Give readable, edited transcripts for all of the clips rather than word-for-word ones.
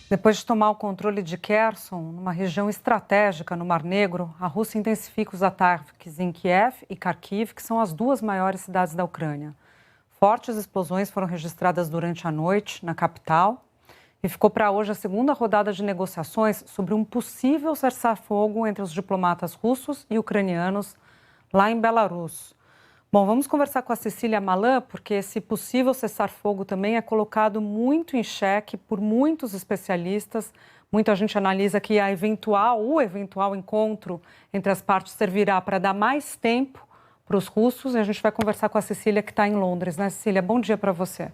Depois de tomar o controle de Kherson, numa região estratégica no Mar Negro, a Rússia intensifica os ataques em Kiev e Kharkiv, que são as duas maiores cidades da Ucrânia. Fortes explosões foram registradas durante a noite na capital e ficou para hoje a segunda rodada de negociações sobre um possível cessar-fogo entre os diplomatas russos e ucranianos lá em Belarus. Bom, vamos conversar com a Cecília Malan, porque esse possível cessar-fogo também é colocado muito em xeque por muitos especialistas. Muita gente analisa que o eventual encontro entre as partes servirá para dar mais tempo para os russos. E a gente vai conversar com a Cecília, que está em Londres, né, Cecília? Bom dia para você.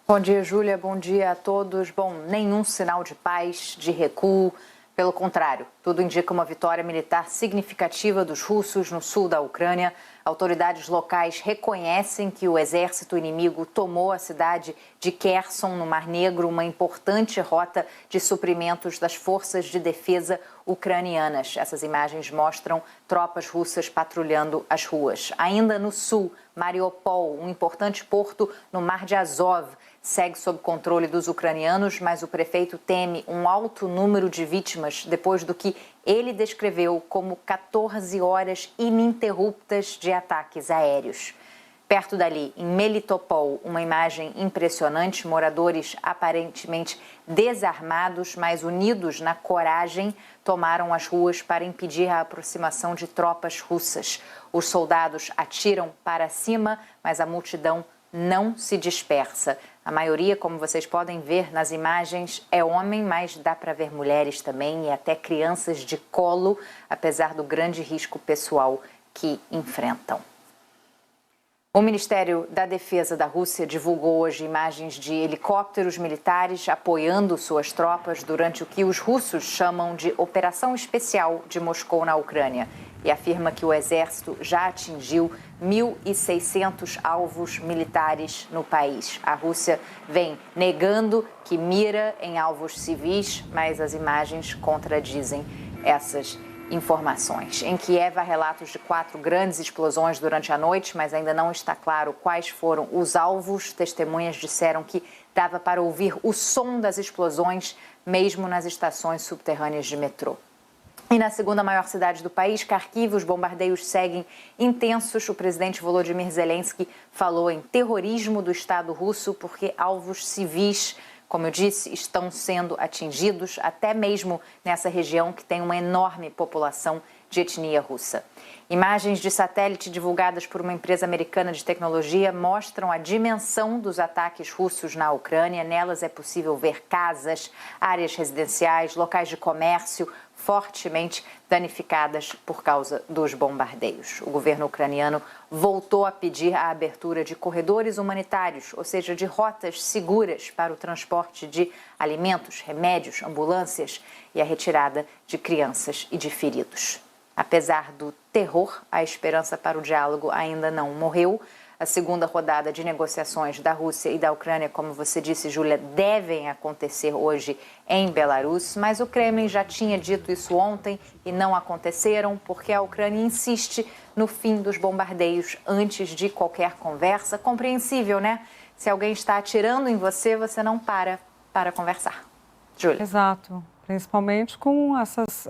Bom dia, Júlia. Bom dia a todos. Bom, nenhum sinal de paz, de recuo. Pelo contrário, tudo indica uma vitória militar significativa dos russos no sul da Ucrânia. Autoridades locais reconhecem que o exército inimigo tomou a cidade de Kherson, no Mar Negro, uma importante rota de suprimentos das forças de defesa ucranianas. Essas imagens mostram tropas russas patrulhando as ruas. Ainda no sul, Mariupol, um importante porto no Mar de Azov, segue sob controle dos ucranianos, mas o prefeito teme um alto número de vítimas depois do que ele descreveu como 14 horas ininterruptas de ataques aéreos. Perto dali, em Melitopol, uma imagem impressionante, moradores aparentemente desarmados, mas unidos na coragem, tomaram as ruas para impedir a aproximação de tropas russas. Os soldados atiram para cima, mas a multidão não se dispersa. A maioria, como vocês podem ver nas imagens, é homem, mas dá para ver mulheres também e até crianças de colo, apesar do grande risco pessoal que enfrentam. O Ministério da Defesa da Rússia divulgou hoje imagens de helicópteros militares apoiando suas tropas durante o que os russos chamam de Operação Especial de Moscou na Ucrânia e afirma que o exército já atingiu 1.600 alvos militares no país. A Rússia vem negando que mira em alvos civis, mas as imagens contradizem essas informações. Em Kiev há relatos de 4 grandes explosões durante a noite, mas ainda não está claro quais foram os alvos. Testemunhas disseram que dava para ouvir o som das explosões mesmo nas estações subterrâneas de metrô. E na segunda maior cidade do país, Kharkiv, os bombardeios seguem intensos. O presidente Volodymyr Zelensky falou em terrorismo do Estado russo porque alvos civis, como eu disse, estão sendo atingidos, até mesmo nessa região que tem uma enorme população de etnia russa. Imagens de satélite divulgadas por uma empresa americana de tecnologia mostram a dimensão dos ataques russos na Ucrânia. Nelas é possível ver casas, áreas residenciais, locais de comércio fortemente danificadas por causa dos bombardeios. O governo ucraniano voltou a pedir a abertura de corredores humanitários, ou seja, de rotas seguras para o transporte de alimentos, remédios, ambulâncias e a retirada de crianças e de feridos. Apesar do terror, a esperança para o diálogo ainda não morreu. A segunda rodada de negociações da Rússia e da Ucrânia, como você disse, Júlia, devem acontecer hoje em Belarus, mas o Kremlin já tinha dito isso ontem e não aconteceram porque a Ucrânia insiste no fim dos bombardeios antes de qualquer conversa. Compreensível, né? Se alguém está atirando em você, você não para conversar. Júlia. Exato, principalmente com essas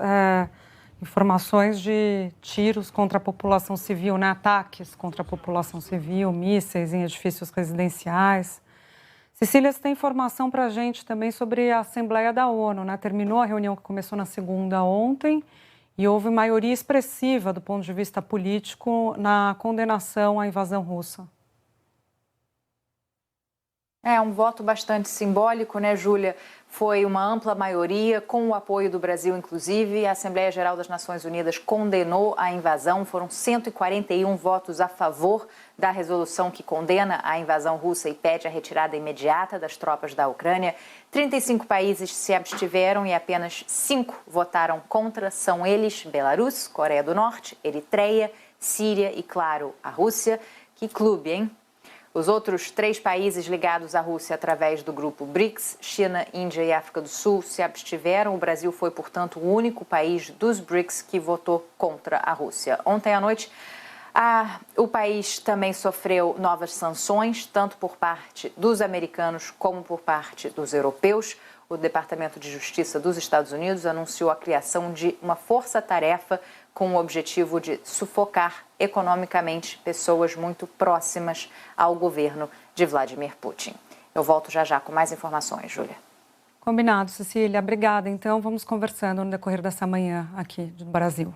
informações de tiros contra a população civil, né? Ataques contra a população civil, mísseis em edifícios residenciais. Cecília, você tem informação para a gente também sobre a Assembleia da ONU, né? Terminou a reunião que começou na segunda ontem e houve maioria expressiva do ponto de vista político na condenação à invasão russa. É um voto bastante simbólico, né, Júlia? Foi uma ampla maioria, com o apoio do Brasil, inclusive. A Assembleia Geral das Nações Unidas condenou a invasão. Foram 141 votos a favor da resolução que condena a invasão russa e pede a retirada imediata das tropas da Ucrânia. 35 países se abstiveram e apenas 5 votaram contra. São eles Belarus, Coreia do Norte, Eritreia, Síria e, claro, a Rússia. Que clube, hein? Os outros 3 países ligados à Rússia através do grupo BRICS, China, Índia e África do Sul, se abstiveram. O Brasil foi, portanto, o único país dos BRICS que votou contra a Rússia. Ontem à noite, O país também sofreu novas sanções, tanto por parte dos americanos como por parte dos europeus. O Departamento de Justiça dos Estados Unidos anunciou a criação de uma força-tarefa com o objetivo de sufocar economicamente pessoas muito próximas ao governo de Vladimir Putin. Eu volto já com mais informações, Júlia. Combinado, Cecília. Obrigada. Então, vamos conversando no decorrer dessa manhã aqui do Brasil.